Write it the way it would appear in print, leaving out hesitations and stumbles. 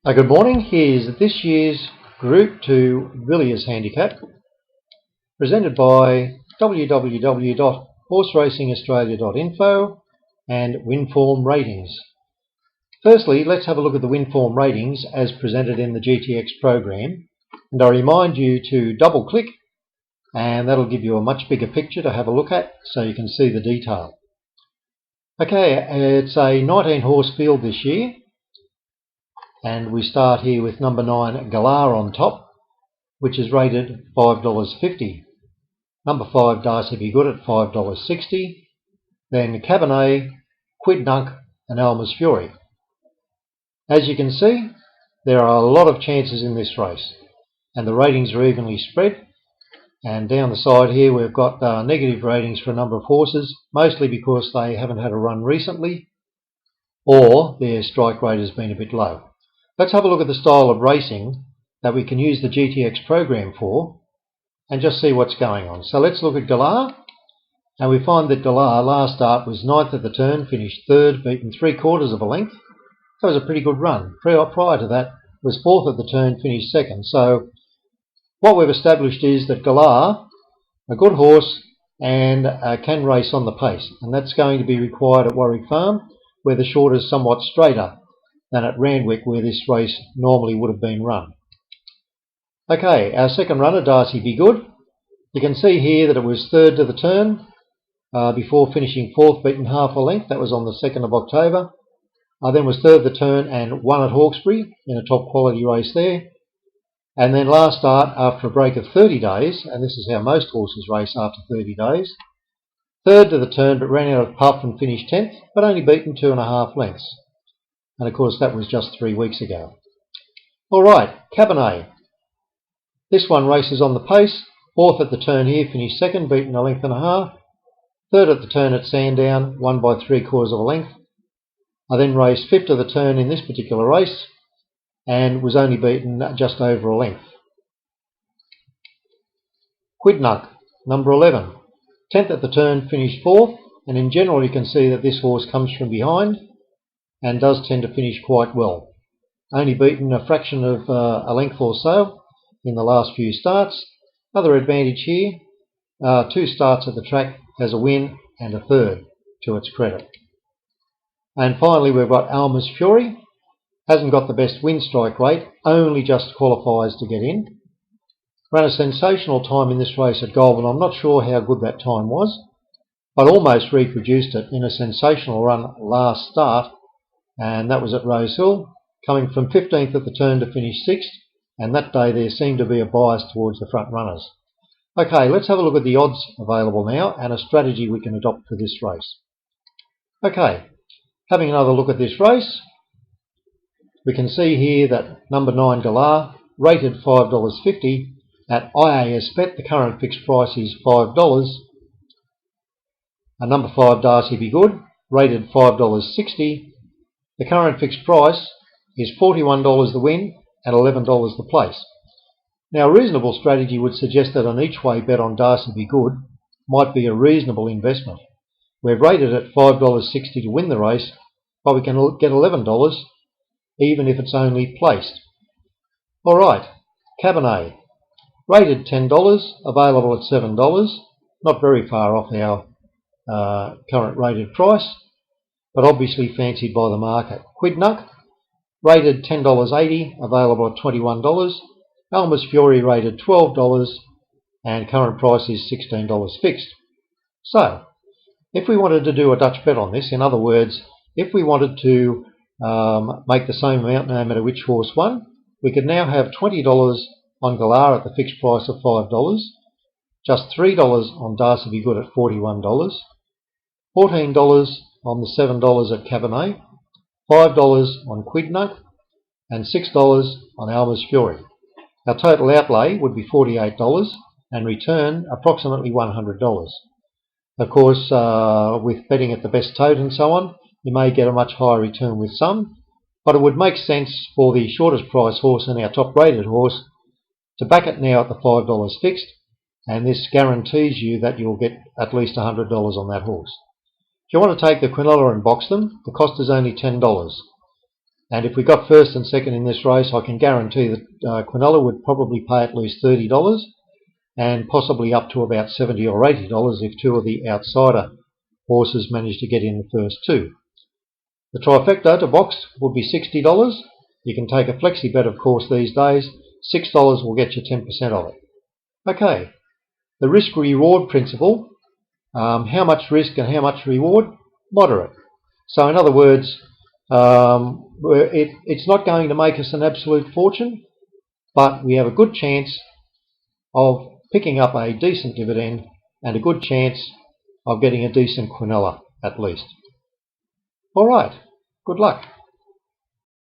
Good morning. Here's this year's Group 2 Villiers Handicap, presented by www.horseracingaustralia.info and Winform Ratings. Firstly, let's have a look at the Winform Ratings as presented in the GTX program, and I remind you to double click and that'll give you a much bigger picture to have a look at so you can see the detail. Okay, it's a 19 horse field this year. And we start here with number 9 Galar on top, which is rated $5.50. Number 5 Darcy Be Good at $5.60. Then Cabernet, Quidnunc and Alma's Fury. As you can see, there are a lot of chances in this race, and the ratings are evenly spread. And down the side here we've got negative ratings for a number of horses, mostly because they haven't had a run recently or their strike rate has been a bit low. Let's have a look at the style of racing that we can use the GTX program for and just see what's going on. So let's look at Galar, and we find that Galar last start was 9th at the turn, finished 3rd, beaten 3/4 of a length. That was a pretty good run. Prior to that was 4th at the turn, finished 2nd. So what we've established is that Galar, a good horse, and can race on the pace, and that's going to be required at Warwick Farm, where the short is somewhat straighter than at Randwick, where this race normally would have been run. Okay, our second runner, Darcy Be Good. You can see here that it was 3rd to the turn before finishing 4th, beaten half a length. That was on the 2nd of October. Then was 3rd the turn and won at Hawkesbury in a top quality race there. And then last start, after a break of 30 days, and this is how most horses race after 30 days, 3rd to the turn but ran out of puff and finished 10th, but only beaten 2.5 lengths. And of course that was just 3 weeks ago. Alright, Cabernet. This one races on the pace. 4th at the turn here, finished 2nd, beaten 1.5 lengths. 3rd at the turn at Sandown, won by 3/4 of a length. I then raced 5th of the turn in this particular race and was only beaten just over a length. Quidnunc, number 11. 10th at the turn, finished 4th, and in general you can see that this horse comes from behind and does tend to finish quite well. Only beaten a fraction of a length or so in the last few starts. Another advantage here, 2 starts at the track, has a win and a 3rd to its credit. And finally we've got Alma's Fury. Hasn't got the best win strike rate, only just qualifies to get in. Ran a sensational time in this race at Goulburn. I'm not sure how good that time was, but almost reproduced it in a sensational run last start, and that was at Rosehill, coming from 15th at the turn to finish 6th, and that day there seemed to be a bias towards the front runners. Okay, let's have a look at the odds available now and a strategy we can adopt for this race. Okay, having another look at this race, we can see here that number 9 Galar, rated $5.50 at IAS Bet. The current fixed price is $5. Number 5 Darcy Be Good, rated $5.60. The current fixed price is $41 the win and $11 the place. Now a reasonable strategy would suggest that an each way bet on Darcy Be Good might be a reasonable investment. We've rated at $5.60 to win the race, but we can get $11 even if it's only placed. Alright, Cabernet, rated $10, available at $7, not very far off our current rated price, but obviously fancied by the market. Quidnunc, rated $10.80, available at $21. Alma's Fury, rated $12, and current price is $16 fixed. So, if we wanted to do a Dutch bet on this, in other words, if we wanted to make the same amount no matter which horse won, we could now have $20 on Galar at the fixed price of $5, just $3 on Darcy Be Good at $41, $14 on the $7 at Cabernet, $5 on Quidnunc, and $6 on Alma's Fury. Our total outlay would be $48 and return approximately $100. Of course, with betting at the best tote and so on, you may get a much higher return with some, but it would make sense for the shortest price horse and our top rated horse to back it now at the $5 fixed, and this guarantees you that you'll get at least $100 on that horse. If you want to take the quinella and box them, the cost is only $10. And if we got first and second in this race, I can guarantee that Quinella would probably pay at least $30 and possibly up to about $70 or $80 if two of the outsider horses manage to get in the first two. The trifecta to box would be $60. You can take a flexi bet, of course, these days. $6 will get you 10% of it. Okay, the risk-reward principle. How much risk and how much reward? Moderate. So in other words, it's not going to make us an absolute fortune, but we have a good chance of picking up a decent dividend and a good chance of getting a decent Quinella at least. All right, good luck.